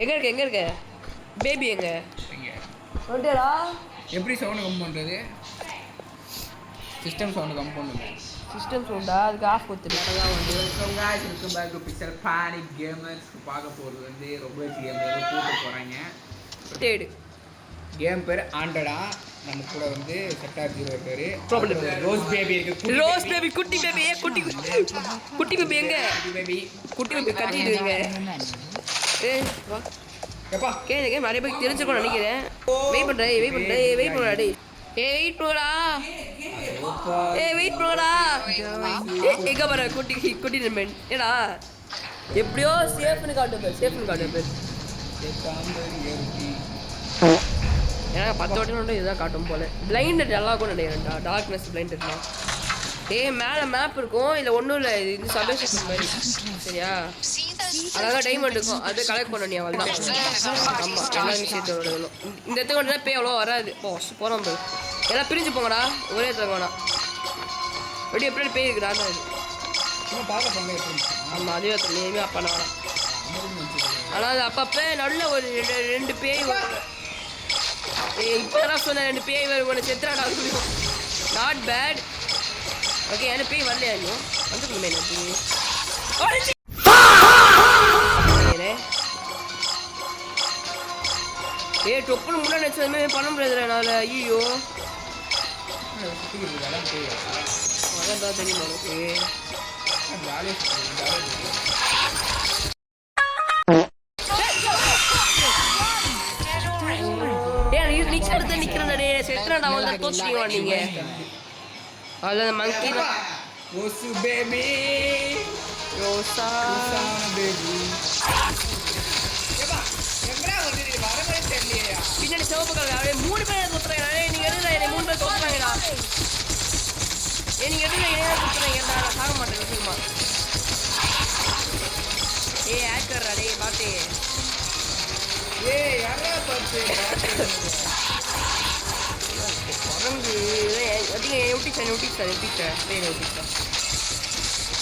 எங்க இருக்க பேபி எங்க வந்துடா எப்படி சவுண்ட் கம் பண்றது சிஸ்டம் சவுண்ட் கம் பண்ணுங்க சிஸ்டம் சவுண்டா அதுக்கு ஆஃப் கொடுத்துட்டு அதான் வந்து welcome guys welcome back to pixel panic gamers பார்க்க போறது வந்து ரொபோட் கேம் போட்டு போறாங்க டேட் கேம் பேர் ஆண்டடா நம்ம கூட வந்து செட்டார் ஜீரோ இருக்காரு ப்ராப்ளம் ரோஸ் பேபி இருக்கு ரோஸ் பேபி குட்டி பேபி குட்டி பேபி எங்க குட்டி பேபி கத்திட்டு இருங்க ஏய் வா எப்பா கேளுங்க நிறைய பேருக்கு தெரிஞ்சுக்கணும் நினைக்கிறேன் வெயிட் பண்ணுடா டேய் வெயிட் பண்ணுடா வெயிட் பண்ணுடா எங்க பாரு குட்டி நம்பன் ஏடா எப்படியோ சேஃப்னு காட்டும் பேர் ஏன்னா 10 வாட்டி இதுதான் காட்டும் போல பிளைண்டட் நல்லா இருக்கும் நினைக்கிறேன்டா டார்க்னஸ் பிளைண்டட்லாம் மேலே மேப் இருக்கும் இல்லை ஒன்றும் இல்லை இது சபேஷன் மாதிரி சரியா அழகாக டைமண்ட் இருக்கும் அது கலெக்ட் பண்ண நீ அவள் தான் ஆமாம் எல்லாரும் சேர்த்து விடணும் இந்த இடத்துக்கு வந்து பே அவ்வளோ வராது போகிறோம் போய் எல்லாம் பிரிஞ்சு போங்கடா ஒரே இடத்துல வேணாம் எப்படி எப்படி பேய் இருக்குடா ஆமாம் அதே நேமே அப்பா நான் ஆனால் அது அப்பப்போ நல்ல ஒரு ரெண்டு பேய் இப்போ தான் சொன்னேன் 2 பேய் வரும் ஒன்று செத்துறாடா நாட் பேட் ஓகே என்ன பேய் வரலையா இன்னும் வந்துருக்குமே எனக்கு டொப்புன்னு முன்னாடி நினச்சதுமே பண்ண முடியாதுல என்னால் ஐயோ அதான் தெரியுமா உனக்கு நிக்கிறது நிக்கிறேன் செத்துறாடா வந்து தோச்சுக்கீங்க நீங்க அதில் மங்கி ரோஸ் பேபி ரோசா பேபி பின்னாடி சிவப்பு கலர் அப்படியே 3 பேர் கொடுத்துறாங்க நீங்க எடுத்துறாங்க 3 பேர் கொடுத்துறாங்கடா நீங்க எடுத்துறாங்க கொடுத்துறாங்கடா நான் சாக மாட்டேன் நிச்சயமா ஆக்கர் அடே பாத்தே யாரா பார்த்து குரங்கு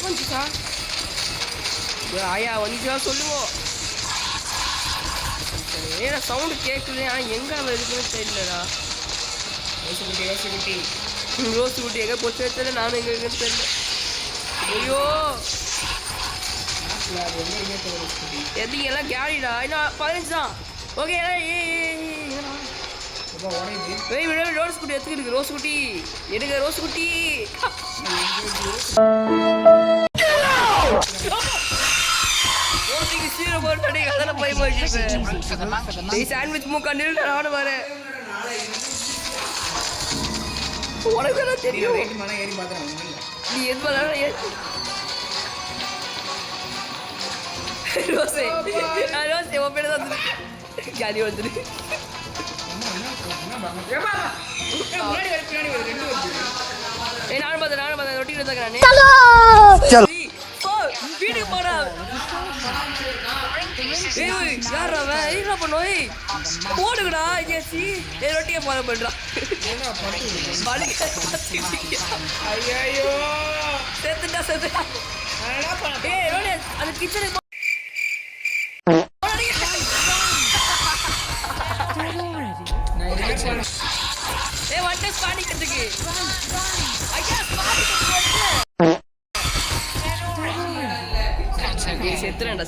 வந்துச்சா ஆயா வந்துச்சா சொல்லுவோம் ஏன்னா சவுண்டு கேட்குது ஆனால் எங்கே அவன் இருக்குன்னு தெரியலடா ரோஸ் குட்டி எங்கே போச்சு தெரியல நானும் எங்கே இருக்குன்னு தெரியல ஐயோ எது எல்லாம் கேரிடா இன்னும் 15 தான் ஓகே ரோஸ் குட்டி எடுத்துக்கிட்டு ரோஸ் குட்டி எடுங்க ரோஸ் குட்டி சீரோ போட்டு அதெல்லாம் போய் போயிட்டு சாண்ட்விச் மூக்காண்டு நானும் வரேன் உனக்கு தான் தெரியும் நீ எது பண்ணாலும் ரோஸே ரோஸே உன் பேர் தான் ஜாலி வந்துரு நானும் பார்த்தேன் ரொட்டி இருந்தாங்க வீட்டுக்கு போடா யார் அவன் என்ன பண்ணுவோம் போடுங்கடா ஏசி ரொட்டியை ஃபாலோ பண்றான் ஐயோ சேர்த்துட்டா அந்த கிச்சனுக்கு வந்து பாடிக்கிறதுக்கு செத்துறேன்டா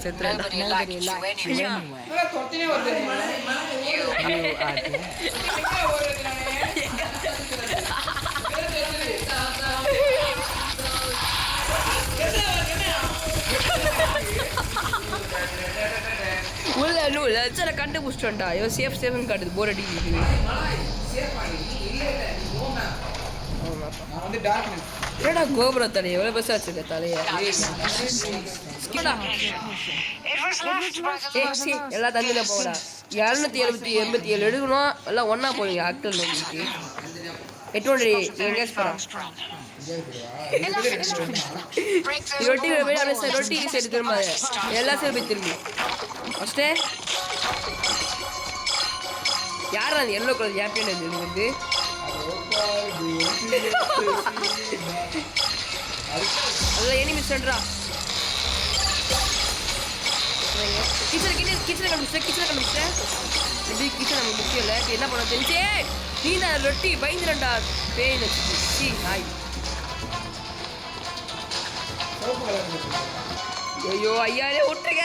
உள்ள கண்டுபிடிச்சிட்டோம்டா ஐயோ சேஃப்னு காட்டுது போர் அடிக்குது என்னடா கோபுரம் தலையை எவ்வளோ பெருசாக வச்சுருக்க தலையை எல்லாம் தண்ணியில் போகடா 287 எடுக்கணும் எல்லாம் ஒன்றா போவீங்க ஆக்டர் உங்களுக்கு 800 எங்கேஸ் போகிறோம் ரொட்டி சரி திரும்ப எல்லா சைடு போய் திரும்பி ஃபஸ்ட்டு யார் அந்த எல்லோ கலர் ஹாப்பியான இது வந்து அதில் எனிமி சென்ட்ரா பண்ணுறாங்க. கிச்சனை கண்டுபிடிச்சேன். இது கிச்சன் நமக்கு முக்கியம் இல்லை. இப்போ என்ன பண்ண தெரிஞ்சே நீ நான் ரொட்டி பயந்துடா பேய் சி நாய். ஐயோ ஐயாரே விட்டுருங்க.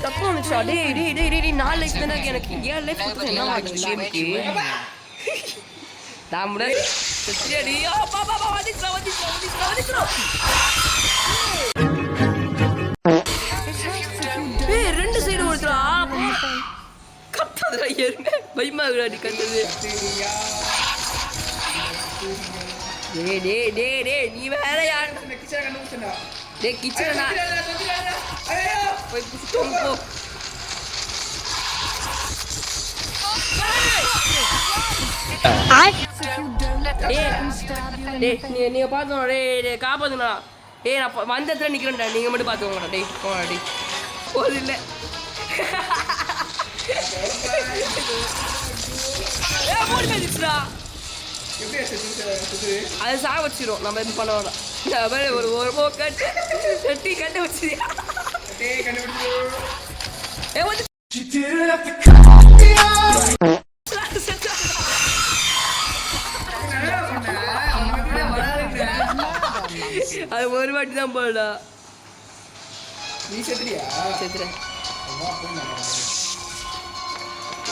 தப்பு வந்துச்சா? டேய் 4 லைஃப் தானே எனக்கு. 7 லைஃப் கொடுத்து என்ன ஆகுது கேமுக்கு? நான் முன்னாடி சத்தியடி பாப்பா வந்துச்சுடா. ஏய் 2 சைடு ஓடுறா. கத்தாதடா ஏறுங்க. பயமா இருக்குடா கத்தது. டேய் நீ வேற யார் கிச்சனை கண்டுபிடிச்சடா. டேய் கிச்சனா போய் புடிச்சு போ. நீங்க பாத்துக்கோ. டேய் காப்பாத்துங்கடா. டேய் நான் வந்த இடத்துல நிக்கிறேன்டா. நீங்க மட்டும் பாத்துக்கோங்கடா. டேய் போடா டேய். போது இல்ல. ஏய் போடு மேடிஸ்டா. அது சா வச்சிரும். நம்ம இது பண்ண வேணாம். ஒரு போக்கட் டீ கண்டு வச்சிரு. டேய் கண்டுபிடிச்சு. ஏய் வந்து அது ஒரு வாட்டி தான் போடா. நீ செத்துறியா? செத்துறேன்.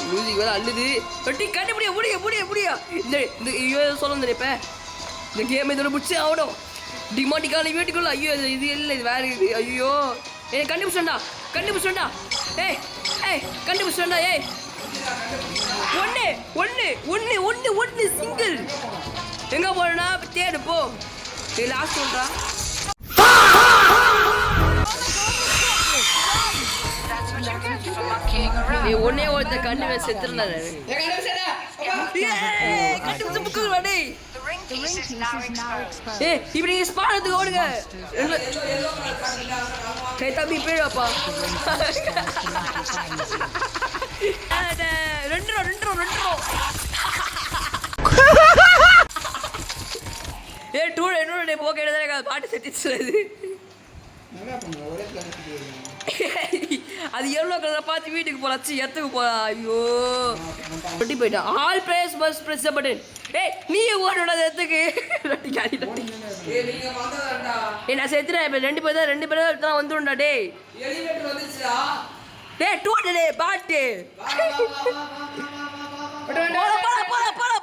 மியூசிக் வேற அள்ளுது. டீ கண்டுபிடியா. இந்த ஐயோ சொல்ல இப்ப இந்த கேம் இதோட பிடிச்சி ஆகணும். டிமாட்டிக்கான வீட்டுக்குள்ள ஐயோ இது இல்லை இது வேற இது. ஐயோ ஏய் கண்டுபிடிச்சா. ஏய் கண்டுபிடிச்சா. ஏய் ஒன்று சிங்கிள். எங்க போறனா தேடு போ. ஏய் லாஸ்ட் ஒன்றா. ஏய் ஒண்ணே ஒருத்த கண்ணு செத்துறல. கண்டுபிடிச்ச புக்கு வாடே. ஏய் இப்படி ஸ்பானத்துக்கு ஓடுங்க. கை தம்பி பேரப்பா. ரெண்டு ஏய் டூ என்னோட போக எடுத்தா பாட்டு செத்துச்சு. அது எவ்வளோ கலரை பார்த்து வீட்டுக்கு போலாச்சு எத்துக்கு போலா. ஐயோ ரொட்டி போயிட்டா. ஆல் பிளேஸ் மஸ்ட் பிரஸ் தி பட்டன். ஏய் நீ ஓடுடா எத்துக்கு. ரொட்டி காலிடா. ஏய் நான் செத்துறேன். இப்ப ரெண்டு பேர் தான் வந்துடா. டேய் எலிவேட்டர் வந்துச்சுடா. டேய் டூ டே பாட்டு.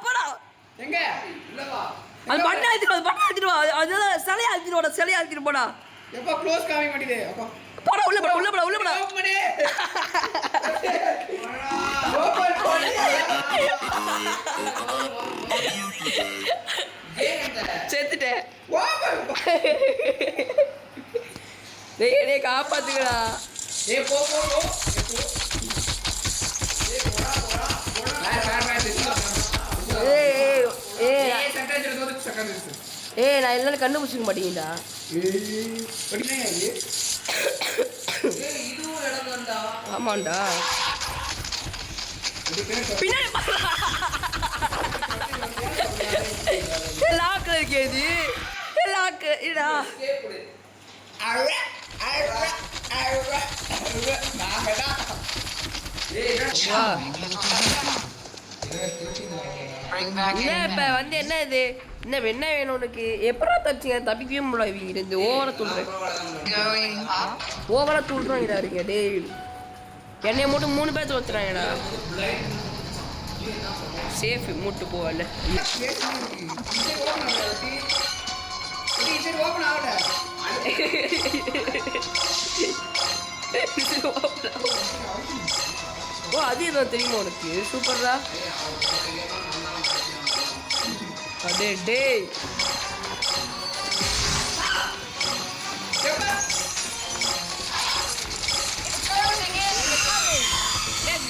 போடா எங்க இல்லவா? அது பட்டன் அழுத்திட்டு வா. அதனால சிலைய அழுத்திட்டு போடா. எப்ப க்ளோஸ் காமிக்க மாட்டீங்க. அப்பா போடா உள்ள போடா. ஓபன் பண்ணு. செத்துட்டேன். டேய் காப்பாத்துங்கடா. ஏய் போ. ஏய் நான் எல்லாரும் கண்டுபிடிச்சிக்க மாட்டீங்கடா. ஆமாண்டா பின்னாடி லாக்ல இருக்கேது. லாக் இடா. இப்ப வந்து என்ன இது என்ன வேணும் உனக்கு? எப்படா தச்சிங்க? தப்பிக்கவே முடியல. இவங்க இருந்து ஓவரா தூள்றாங்கடா. இருங்க டேய் என்னைய மட்டும் 3 பேர் வச்சுறாங்கடா. சேஃப் மூட்டு போவல. ஓ அது எதுவும் தெரியுமா உனக்கு? சூப்பர்ரா. அடே டேய்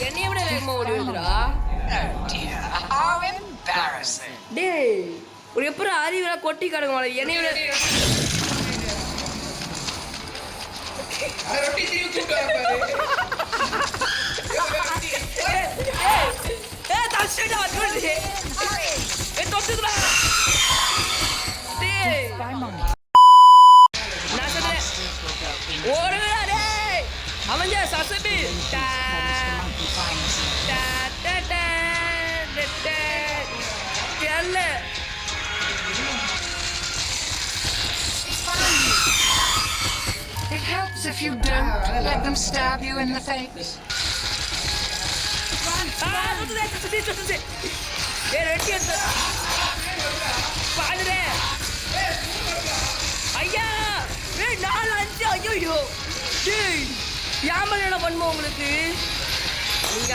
என்னைய விட வேகமா ஓடி வருதுடா. டேய் ஒரு எப்போ அறிவுரா கொட்டி கிடங்க. என்னைய விட ஸ்ட்ரைட்டா வந்து தொட்டுடா டேய் நான் சொல்றேன் ஓடுடா டேய் அவன் ஜா சசபி டா டா டா டா டா டல்ல It helps if you don't let them stab you in the face. தொட்டுதே ஏ ரெட்டி எடுத்து பாடுறே ஐயா ஏ 4 5 ஐயோ டேய் யாமல் என்ன பண்ணுவோம் உங்களுக்கு நீங்க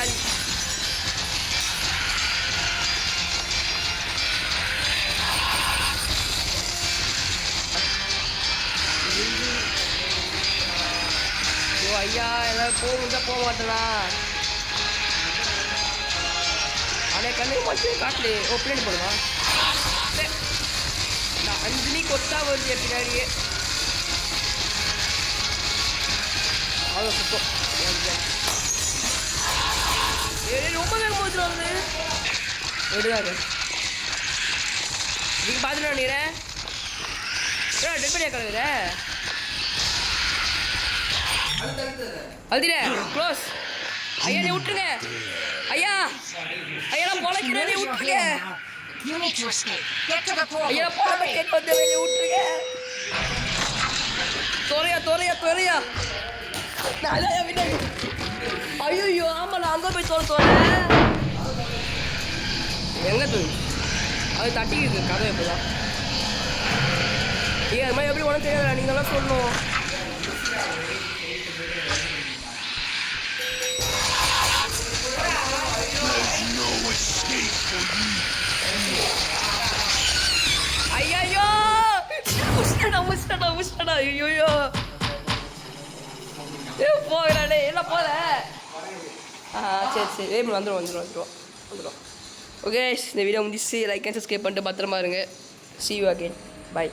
ஐயா எல்லாம் போக மாட்டேனா அடே கண்ணு மட்டும் காட்டலே ஓ பின்னாடி போடுவா நான் அஞ்சலி கொத்தா வருது பின்னாடியே அவ்வளோ சுத்தம் ரொம்ப வேகம் போச்சுருவாங்க விடுவாங்க நீங்கள் பார்த்துட்டு நினைக்கிறேன் டெட் பண்ணியா கலகுற அழுதிரே க்ளோஸ் ஐயா நீ விட்டுருங்க ஐயா ஐயா நான் பொழைக்கிறேன் நீ விட்டுருங்க You need to escape. Get to the portal. ஐயா பொழைக்க வந்து நீ விட்டுருங்க தோறையா நான் அதான் பின்னாடி ஐயோ ஆமா நான் அங்கே போய் தோறேன் எங்கே தூங்கி அது தட்டிக்கிது கதை எப்போதான் ஐயா அது மாதிரி எப்படி உனக்கு தெரியாதா நீங்களாம் சொல்லணும் ஐயோ முஸ்டடா ஐயோ போகிறாடே என்ன போல சரி வந்துடும் ஓகே இந்த வீடியோ முடிச்சு லைக் அண்ட் சப்ஸ்கிரைப் பண்ணிட்டு பத்திரமா இருங்க see you again bye